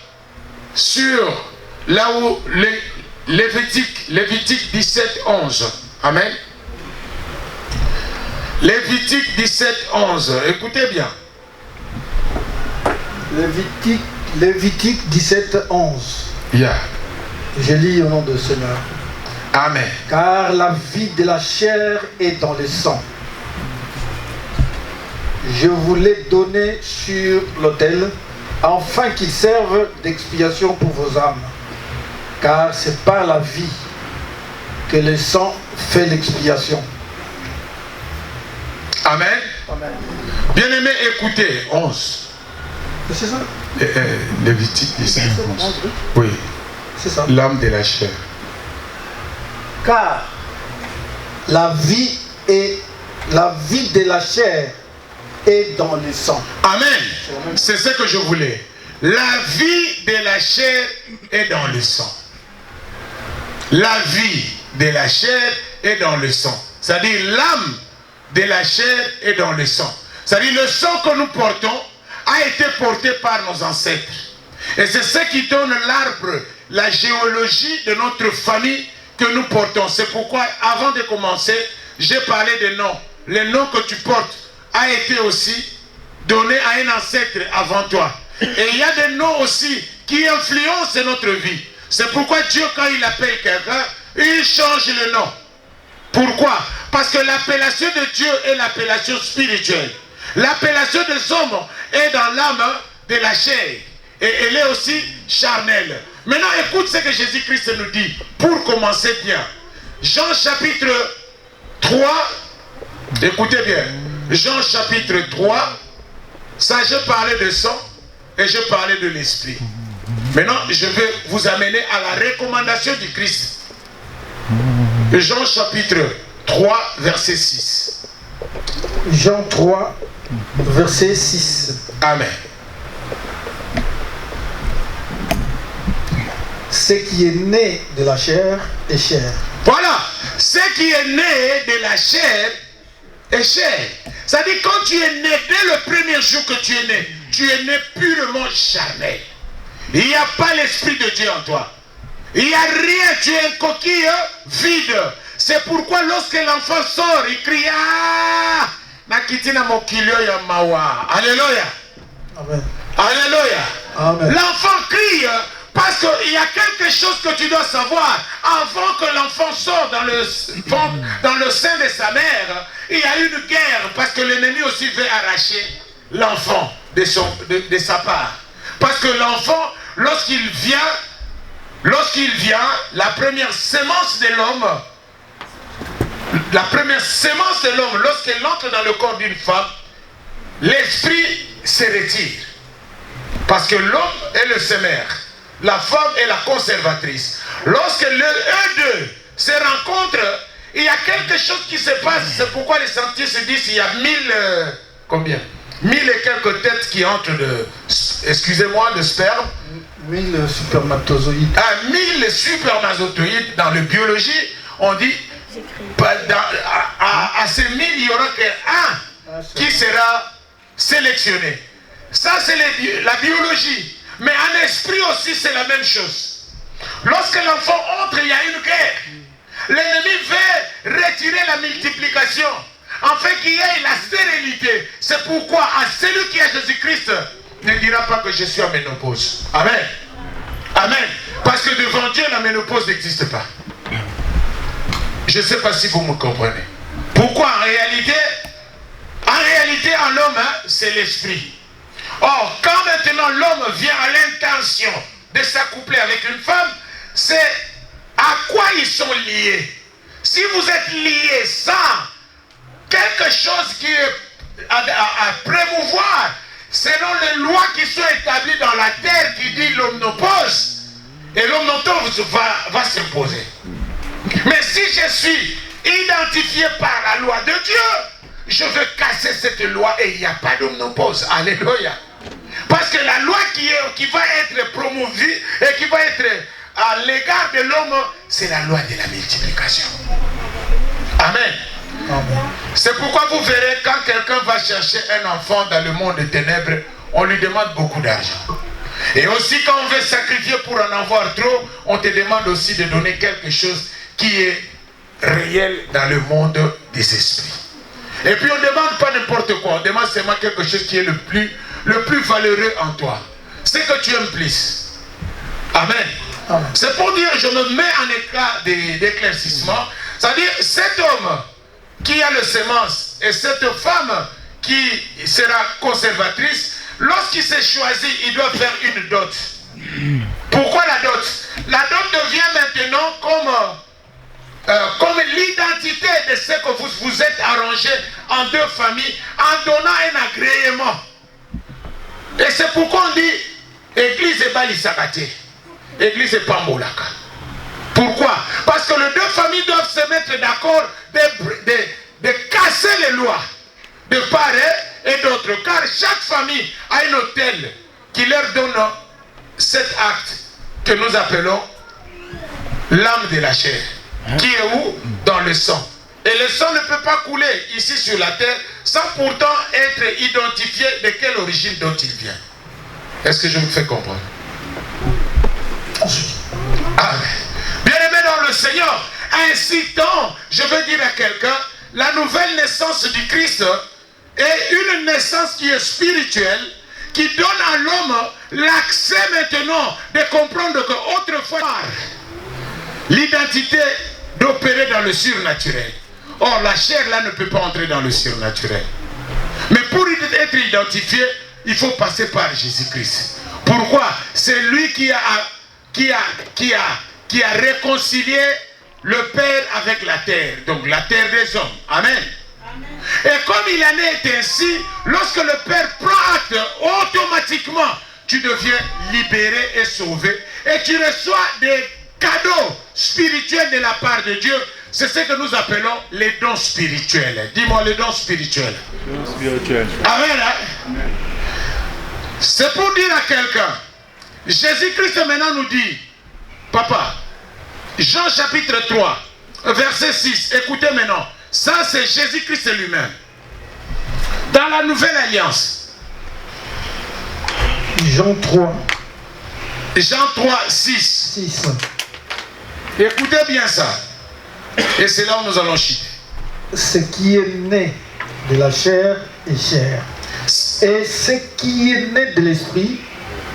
sur là où Lévitique 17, 11. Amen. Lévitique 17, 11. Écoutez bien. Lévitique 17, 11. Yeah. Je lis au nom du Seigneur. Amen. Car la vie de la chair est dans le sang. Je vous l'ai donné sur l'autel, afin qu'il serve d'expiation pour vos âmes. Car c'est par la vie que le sang fait l'expiation. Amen. Amen. Bien-aimés, écoutez, 11. C'est ça? Lévitique 17, 11. Oui. C'est ça. L'âme de la chair. Car la vie de la chair est dans le sang. Amen. C'est ce que je voulais. La vie de la chair est dans le sang. La vie de la chair est dans le sang. C'est-à-dire l'âme de la chair est dans le sang. C'est-à-dire le sang que nous portons a été porté par nos ancêtres. Et c'est ce qui donne l'arbre, la géologie de notre famille que nous portons. C'est pourquoi, avant de commencer, j'ai parlé des noms. Le nom que tu portes a été aussi donné à un ancêtre avant toi. Et il y a des noms aussi qui influencent notre vie. C'est pourquoi Dieu, quand il appelle quelqu'un, il change le nom. Pourquoi? Parce que l'appellation de Dieu est l'appellation spirituelle. L'appellation des hommes est dans l'âme de la chair. et elle est aussi charnelle. Maintenant, écoute ce que Jésus-Christ nous dit pour commencer bien. Jean chapitre 3, écoutez bien. Jean chapitre 3, ça je parlais de sang et je parlais de l'esprit. Maintenant, je vais vous amener à la recommandation du Christ. Jean chapitre 3, verset 6. Jean 3, verset 6. Amen. Ce qui est né de la chair est chair. Voilà. Ce qui est né de la chair est chair. C'est-à-dire quand tu es né, dès le premier jour que tu es né purement charnel. Il n'y a pas l'esprit de Dieu en toi. Il n'y a rien, tu es une coquille vide. C'est pourquoi lorsque l'enfant sort, il crie ah, nakitina mokilio ya mawa. Alléluia. Amen. Alléluia. Amen. L'enfant crie parce qu'il y a quelque chose que tu dois savoir. Avant que l'enfant sorte dans le sein de sa mère, il y a une guerre parce que l'ennemi aussi veut arracher l'enfant de sa part. Parce que l'enfant, lorsqu'il vient, la première sémence de l'homme, lorsqu'elle entre dans le corps d'une femme, l'esprit se retire. Parce que l'homme est le sémère, la femme est la conservatrice. Lorsque eux deux se rencontrent, il y a quelque chose qui se passe. C'est pourquoi les scientifiques se disent qu'il y a 1000 et quelques têtes qui entrent de sperme. 1000 spermatozoïdes. 1000 spermatozoïdes dans la biologie, on dit à ces 1000, il n'y aura qu'un qui sera sélectionné. Ça, c'est la biologie. Mais en esprit aussi, c'est la même chose. Lorsque l'enfant entre, il y a une guerre. L'ennemi veut retirer la multiplication, afin qu'il y ait la stérilité. C'est pourquoi à celui qui a Jésus-Christ ne dira pas que je suis en ménopause. Amen. Amen. Parce que devant Dieu, la ménopause n'existe pas. Je ne sais pas si vous me comprenez. Pourquoi en réalité, en l'homme, c'est l'esprit. Or, quand maintenant l'homme vient à l'intention de s'accoupler avec une femme, c'est à quoi ils sont liés. Si vous êtes liés sans quelque chose qui est à promouvoir, selon les lois qui sont établies dans la terre qui dit l'omnipose, et l'omnipose va s'imposer. Mais si je suis identifié par la loi de Dieu, je veux casser cette loi et il n'y a pas d'omnipose. Alléluia. Parce que la loi qui va être promouvue et qui va être à l'égard de l'homme, c'est la loi de la multiplication. Amen. Amen. C'est pourquoi vous verrez quand quelqu'un va chercher un enfant dans le monde des ténèbres, on lui demande beaucoup d'argent. Et aussi quand on veut sacrifier pour en avoir trop, on te demande aussi de donner quelque chose qui est réel dans le monde des esprits. Et puis on ne demande pas n'importe quoi, on demande seulement quelque chose qui est le plus valeureux en toi. C'est que tu aimes plus. Amen. Amen. C'est pour dire, je me mets en éclat d'éclaircissement. C'est-à-dire, cet homme qui a le sémence et cette femme qui sera conservatrice, lorsqu'il s'est choisi, il doit faire une dot. Pourquoi la dot? La dot devient maintenant comme l'identité de ce que vous êtes arrangé en deux familles en donnant un agrément. Et c'est pourquoi on dit Église et Balisakate, Église et Pambolaka. Pourquoi? Parce que les deux familles doivent se mettre d'accord de casser les lois de part et d'autre. Car chaque famille a un hôtel qui leur donne cet acte que nous appelons l'âme de la chair. Qui est où? Dans le sang. Et le sang ne peut pas couler ici sur la terre sans pourtant être identifié de quelle origine dont il vient. Est-ce que je vous fais comprendre? Amen. Bien-aimé dans le Seigneur, ainsi donc, je veux dire à quelqu'un, la nouvelle naissance du Christ est une naissance qui est spirituelle, qui donne à l'homme l'accès maintenant de comprendre qu'autrefois, l'identité d'opérer dans le surnaturel. Or, la chair là ne peut pas entrer dans le surnaturel. Mais pour être identifié, il faut passer par Jésus-Christ. Pourquoi? C'est lui qui a réconcilié le Père avec la terre. Donc la terre des hommes. Amen. Et comme il en est ainsi, lorsque le Père prend acte, automatiquement, tu deviens libéré et sauvé. Et tu reçois des cadeaux spirituels de la part de Dieu. C'est ce que nous appelons les dons spirituels. Dis-moi les dons spirituels. Amen. Hein? C'est pour dire à quelqu'un, Jésus-Christ maintenant nous dit, papa, Jean chapitre 3, verset 6, écoutez maintenant, ça c'est Jésus-Christ lui-même. Dans la nouvelle alliance. Jean 3. Jean 3, 6. Écoutez bien ça. Et c'est là où nous allons chuter. Ce qui est né de la chair est chair. Et ce qui est né de l'esprit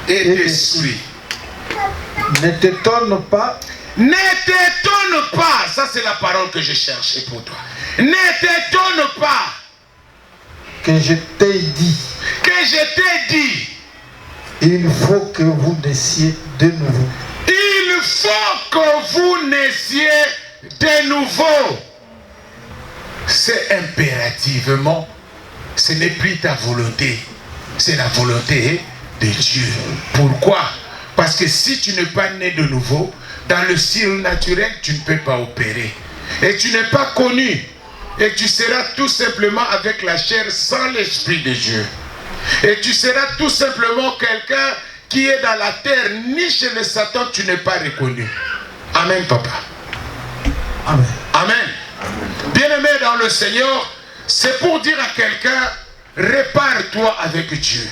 est d'esprit. Ne t'étonne pas. Ne t'étonne pas. Ça c'est la parole que je cherchais pour toi. Ne t'étonne pas. Que je t'ai dit. Que je t'ai dit. Il faut que vous naissiez de nouveau. Il faut que vous naissiez de nouveau. C'est impérativement, ce n'est plus ta volonté, c'est la volonté de Dieu. Pourquoi? Parce que si tu n'es pas né de nouveau, dans le surnaturel, tu ne peux pas opérer. Et tu n'es pas connu. Et tu seras tout simplement avec la chair sans l'Esprit de Dieu. Et tu seras tout simplement quelqu'un qui est dans la terre, ni chez le Satan, tu n'es pas reconnu. Amen, papa. Amen. Amen. Bien-aimé dans le Seigneur, c'est pour dire à quelqu'un, répare-toi avec Dieu.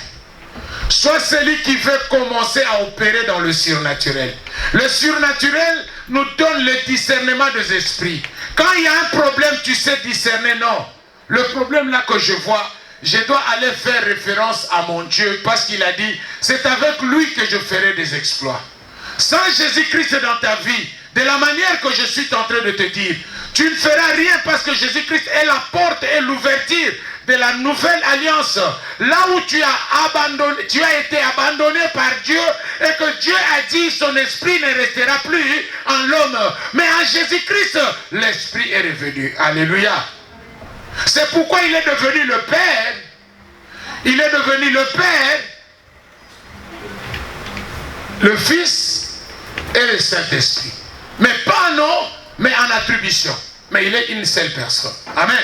Sois celui qui veut commencer à opérer dans le surnaturel. Le surnaturel nous donne le discernement des esprits. Quand il y a un problème, tu sais discerner, non. Le problème là que je vois, je dois aller faire référence à mon Dieu parce qu'il a dit, c'est avec lui que je ferai des exploits. Sans Jésus-Christ dans ta vie, de la manière que je suis en train de te dire, tu ne feras rien parce que Jésus-Christ est la porte et l'ouverture de la nouvelle alliance. Là où tu as été abandonné par Dieu et que Dieu a dit son esprit ne restera plus en l'homme. Mais en Jésus-Christ, l'esprit est revenu. Alléluia. C'est pourquoi il est devenu le Père. Il est devenu le Père, le Fils et le Saint-Esprit. Mais pas en nom, mais en attribution. Mais il est une seule personne. Amen.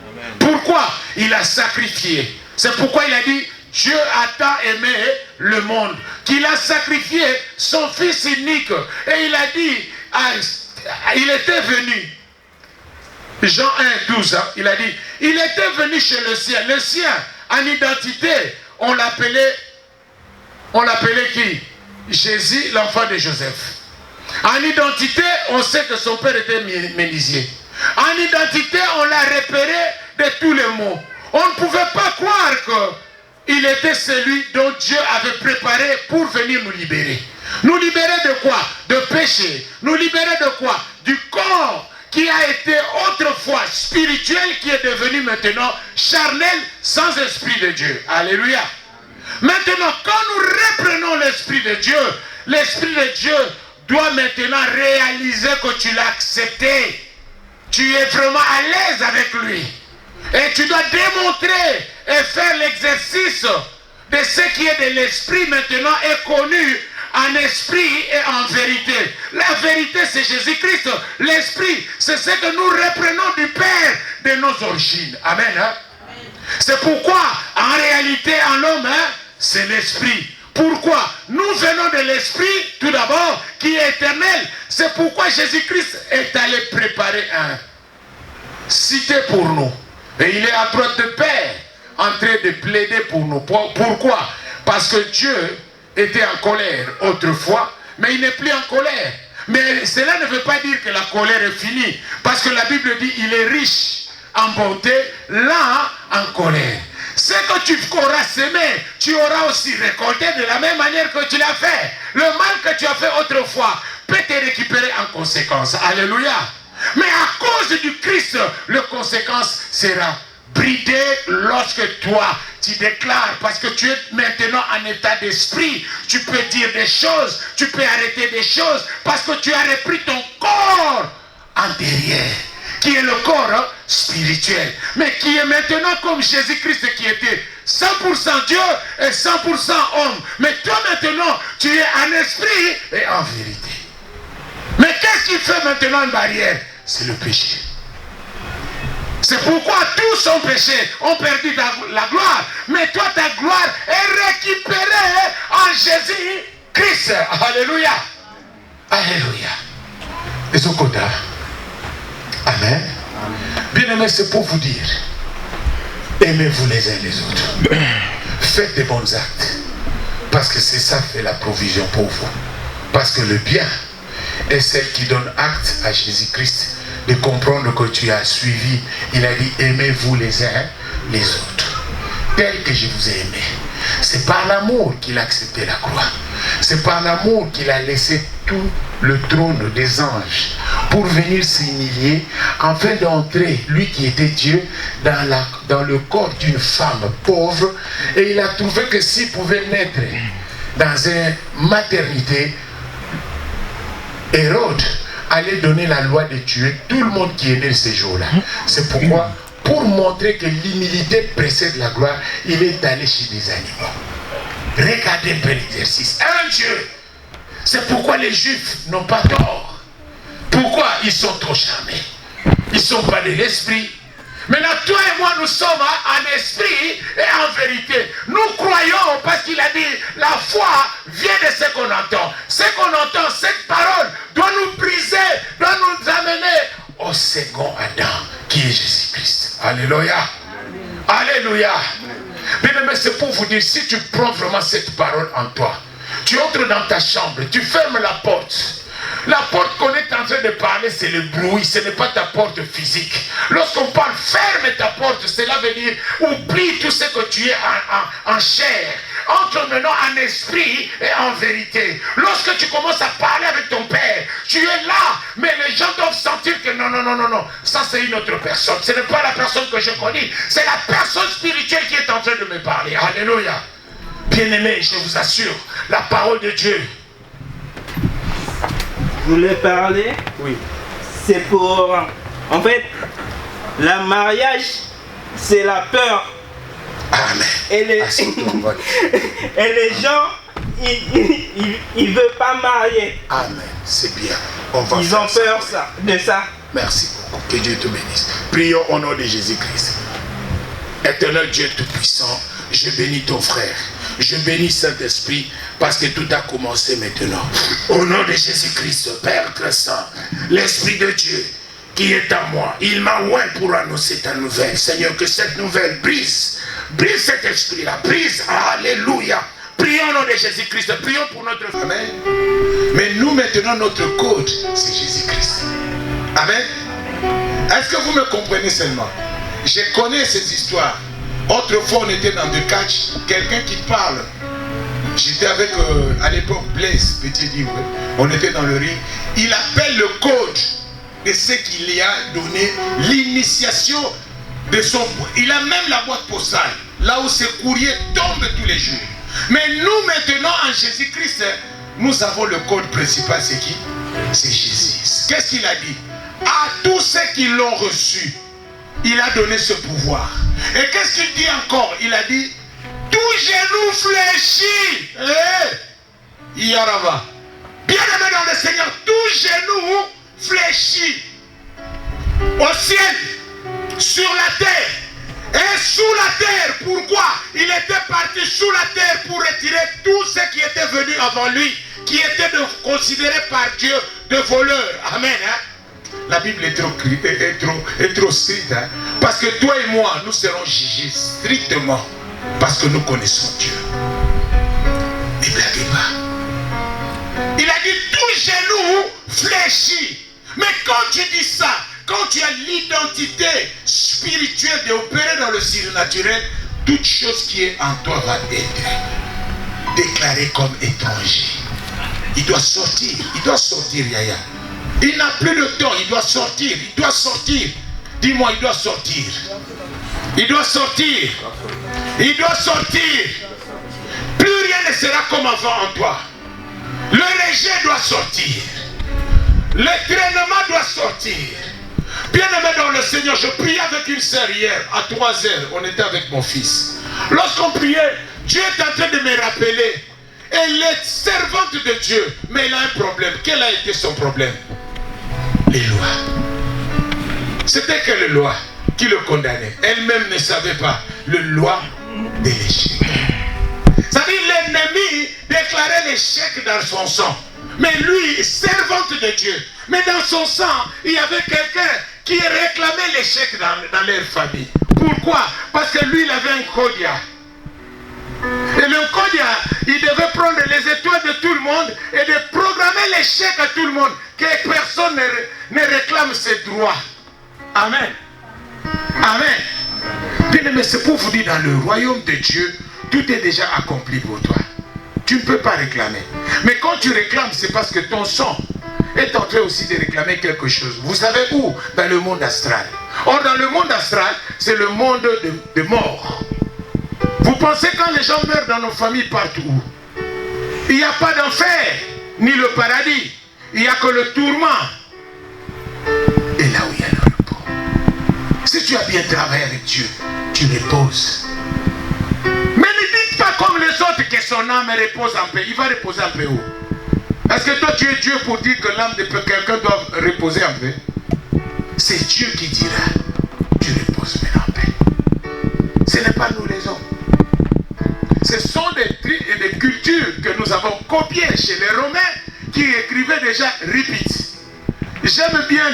Amen. Pourquoi? Il a sacrifié. C'est pourquoi il a dit, Dieu a tant aimé le monde, qu'il a sacrifié son Fils unique. Et il a dit, il était venu. Jean 1, 12, hein, il a dit, il était venu chez le sien. Le sien, en identité, on l'appelait qui? Jésus, l'enfant de Joseph. En identité, on sait que son père était menuisier. En identité, on l'a repéré de tous les maux. On ne pouvait pas croire qu'il était celui dont Dieu avait préparé pour venir nous libérer. Nous libérer de quoi? De péché. Nous libérer de quoi? Du corps qui a été autrefois spirituel, qui est devenu maintenant charnel, sans esprit de Dieu. Alléluia. Maintenant, quand nous reprenons l'esprit de Dieu doit maintenant réaliser que tu l'as accepté. Tu es vraiment à l'aise avec lui. Et tu dois démontrer et faire l'exercice de ce qui est de l'esprit maintenant est connu en esprit et en vérité. La vérité, c'est Jésus-Christ. L'esprit, c'est ce que nous reprenons du Père de nos origines. Amen. Hein? C'est pourquoi, en réalité, en l'homme, hein, c'est l'esprit. Pourquoi? Nous venons de l'esprit, tout d'abord, qui est éternel. C'est pourquoi Jésus-Christ est allé préparer un cité pour nous. Et il est à droite de Père, en train de plaider pour nous. Pourquoi? Parce que Dieu était en colère autrefois, mais il n'est plus en colère. Mais cela ne veut pas dire que la colère est finie. Parce que la Bible dit il est riche en bonté, là en colère. Ce que tu auras semé, tu auras aussi récolté de la même manière que tu l'as fait. Le mal que tu as fait autrefois peut te récupérer en conséquence. Alléluia. Mais à cause du Christ, la conséquence sera bridée lorsque toi, tu déclares, parce que tu es maintenant en état d'esprit. Tu peux dire des choses, tu peux arrêter des choses, parce que tu as repris ton corps antérieur, qui est le corps spirituel, mais qui est maintenant comme Jésus-Christ qui était 100% Dieu et 100% homme. Mais toi maintenant, tu es en esprit et en vérité. Mais qu'est-ce qui fait maintenant une barrière? C'est le péché. C'est pourquoi tous ont péché, ont perdu la gloire. Mais toi, ta gloire est récupérée en Jésus-Christ. Alléluia. Alléluia. Et ce côté. Amen. Bien-aimés, c'est pour vous dire, aimez-vous les uns les autres. Faites des bons actes. Parce que c'est ça fait la provision pour vous. Parce que le bien est celle qui donne acte à Jésus-Christ de comprendre que tu as suivi. Il a dit, aimez-vous les uns les autres. Tel que je vous ai aimé. C'est par l'amour qu'il a accepté la croix. C'est par l'amour qu'il a laissé tout le trône des anges pour venir s'humilier afin d'entrer, lui qui était Dieu, dans le corps d'une femme pauvre. Et il a trouvé que s'il pouvait naître dans une maternité, Hérode allait donner la loi de tuer tout le monde qui est né ces jours-là. C'est pourquoi, pour montrer que l'humilité précède la gloire, il est allé chez des animaux. Regardez un peu l'exercice. Un Dieu. C'est pourquoi les Juifs n'ont pas tort. Pourquoi ils sont trop charmés? Ils ne sont pas de l'esprit. Maintenant, toi et moi, nous sommes en esprit et en vérité. Nous croyons parce qu'il a dit, la foi vient de ce qu'on entend. Ce qu'on entend, cette parole doit nous briser, doit nous amener au second Adam, qui est Jésus-Christ. Alléluia. Alléluia. Bien aimé, c'est pour vous dire, si tu prends vraiment cette parole en toi, tu entres dans ta chambre, tu fermes la porte. La porte qu'on est en train de parler, c'est le bruit, ce n'est pas ta porte physique. Lorsqu'on parle, ferme ta porte, cela veut dire, oublie tout ce que tu es en chair. Entre maintenant en esprit et en vérité. Lorsque tu commences à parler avec ton père, tu es là, mais les gens doivent sentir que non, ça c'est une autre personne. Ce n'est pas la personne que je connais, c'est la personne spirituelle qui est en train de me parler. Alléluia. Bien-aimés, je vous assure, la parole de Dieu. Vous voulez parler? Oui. C'est pour... En fait, le mariage, c'est la peur. Amen. Et les, et les gens, ils ne veulent pas marier. Amen. C'est bien. Ils ont peur de ça. Merci beaucoup. Que Dieu te bénisse. Prions au nom de Jésus-Christ. Éternel Dieu Tout-Puissant, je bénis ton frère. Je bénis Saint-Esprit parce que tout a commencé maintenant. Au nom de Jésus-Christ, Père très saint, l'Esprit de Dieu qui est en moi, il m'a oint pour annoncer ta nouvelle. Seigneur, que cette nouvelle brise cet esprit-là, brise. Alléluia. Prions au nom de Jésus-Christ, prions pour notre famille. Mais nous maintenant, notre code, c'est Jésus-Christ. Amen. Est-ce que vous me comprenez seulement? Je connais cette histoire. Autrefois, on était dans le catch, quelqu'un qui parle. J'étais avec, à l'époque, Blaise, petit livre. On était dans le ring. Il appelle le code de ce qu'il y a donné, l'initiation de son... Il a même la boîte postale, là où ce courrier tombe tous les jours. Mais nous, maintenant, en Jésus-Christ, nous avons le code principal, c'est qui? C'est Jésus. Qu'est-ce qu'il a dit? À tous ceux qui l'ont reçu, il a donné ce pouvoir. Et qu'est-ce qu'il dit encore? Il a dit, tout genou fléchit. Yarava. Bien-aimé dans le Seigneur, tout genou fléchit. Au ciel, sur la terre et sous la terre. Pourquoi? Il était parti sous la terre pour retirer tout ce qui était venu avant lui, qui était considéré par Dieu de voleurs. Amen. La Bible est trop stricte. Parce que toi et moi, nous serons jugés strictement. Parce que nous connaissons Dieu. Ne blaguez pas. Il a dit tout genou fléchit. Mais quand tu dis ça, quand tu as l'identité spirituelle d'opérer dans le surnaturel, toute chose qui est en toi va être déclarée comme étranger. Il doit sortir, Yaya. Il n'a plus de temps, il doit sortir, Dis-moi, il doit sortir. Il doit sortir. Il doit sortir. Plus rien ne sera comme avant en toi. Le rejet doit sortir. L'étraînement doit sortir. Bien-aimé dans le Seigneur, je priais avec une sœur hier, à 3 heures, on était avec mon fils. Lorsqu'on priait, Dieu est en train de me rappeler. Elle est servante de Dieu, mais elle a un problème. Quel a été son problème? Les lois. C'était quelle loi qui le condamnait? Elle-même ne savait pas. Le loi de l'échec. C'est-à-dire l'ennemi déclarait l'échec dans son sang. Mais lui, servante de Dieu. Mais dans son sang, il y avait quelqu'un qui réclamait l'échec dans leur famille. Pourquoi? Parce que lui, il avait un Kodia. Et le Kodia, il devait prendre les étoiles de tout le monde et de programmer l'échec à tout le monde. Que personne ne réclame ses droits. Amen. Amen. Bien aimé, c'est pour vous dire, dans le royaume de Dieu, tout est déjà accompli pour toi. Tu ne peux pas réclamer. Mais quand tu réclames, c'est parce que ton sang est en train aussi de réclamer quelque chose. Vous savez où? Dans le monde astral. Or, dans le monde astral, c'est le monde de mort. Vous pensez quand les gens meurent dans nos familles partout, il n'y a pas d'enfer, ni le paradis. Il n'y a que le tourment. Et là où il y a le repos. Si tu as bien travaillé avec Dieu, tu reposes. Mais ne dites pas comme les autres que son âme repose en paix. Il va reposer en paix où? Est-ce que toi tu es Dieu pour dire que l'âme de quelqu'un doit reposer en paix? C'est Dieu qui dira, tu reposes maintenant en paix. Ce n'est pas nous les hommes. Ce sont des cultures que nous avons copiées chez les Romains qui écrivaient déjà repeat. J'aime bien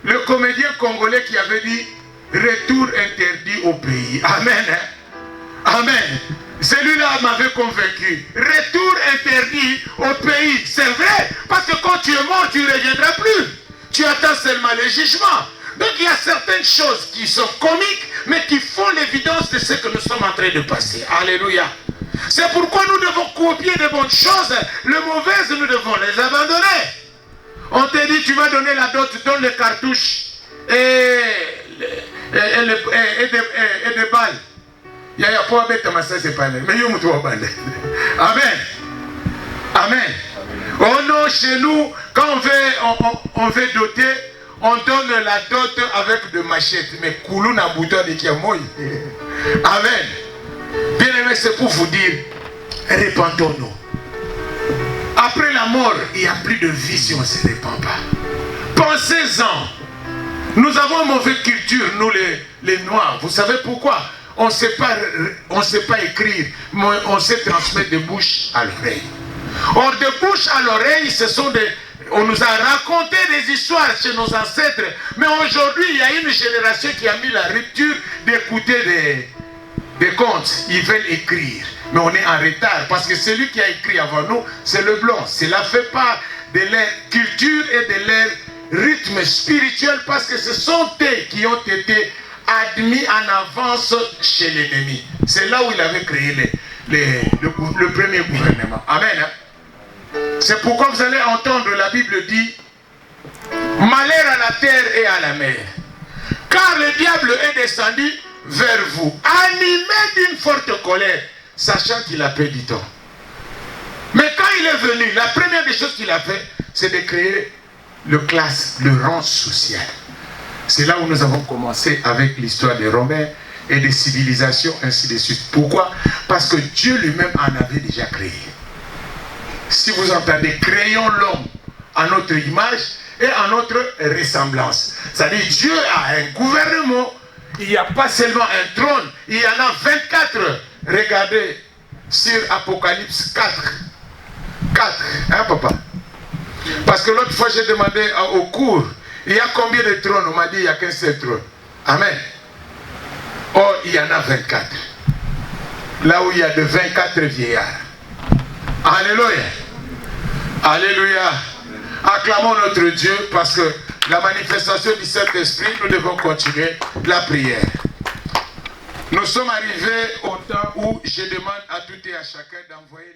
le comédien congolais qui avait dit retour interdit au pays. Amen. Amen. Celui-là m'avait convaincu. Retour interdit au pays. C'est vrai, parce que quand tu es mort, tu ne reviendras plus. Tu attends seulement le jugement. Donc il y a certaines choses qui sont comiques, mais qui font l'évidence de ce que nous sommes en train de passer. Alléluia. C'est pourquoi nous devons copier de bonnes choses. Les mauvaises, nous devons les abandonner. On te dit, tu vas donner la dot, donne les cartouches et des balles. Il y a pas bête ma ça c'est pas mais il y a Amen. Amen. Oh non, chez nous, quand on veut doter, on donne la dot avec de machettes. Mais koulou na bouton de kiamoy. Amen. Bien aimé, c'est pour vous dire, répandons-nous. Après la mort, il n'y a plus de vie si on ne se répand pas. Pensez-en. Nous avons une mauvaise culture, nous les Noirs. Vous savez pourquoi? On ne sait pas écrire, mais on sait transmettre de bouche à l'oreille. Or, de bouche à l'oreille, on nous a raconté des histoires chez nos ancêtres. Mais aujourd'hui, il y a une génération qui a mis la rupture d'écouter des contes. Ils veulent écrire. Mais on est en retard parce que celui qui a écrit avant nous, c'est le blanc. Cela fait part de leur culture et de leur rythme spirituel parce que ce sont eux qui ont été admis en avance chez l'ennemi. C'est là où il avait créé le premier gouvernement. Amen. C'est pourquoi vous allez entendre la Bible dit malheur à la terre et à la mer. Car le diable est descendu vers vous, animé d'une forte colère, sachant qu'il a peu du temps. Mais quand il est venu, la première des choses qu'il a fait, c'est de créer le rang social. C'est là où nous avons commencé avec l'histoire des Romains et des civilisations, ainsi de suite. Pourquoi? Parce que Dieu lui-même en avait déjà créé. Si vous entendez, créons l'homme à notre image et à notre ressemblance. C'est-à-dire Dieu a un gouvernement. Il n'y a pas seulement un trône, il y en a 24. Regardez sur Apocalypse 4. 4, hein papa? Parce que l'autre fois j'ai demandé au cours, il y a combien de trônes? On m'a dit il n'y a qu'un seul trône. Amen. Or il y en a 24. Là où il y a de 24 vieillards. Alléluia. Alléluia. Acclamons notre Dieu parce que la manifestation du Saint-Esprit, nous devons continuer la prière. Nous sommes arrivés au temps où je demande à tout et à chacun d'envoyer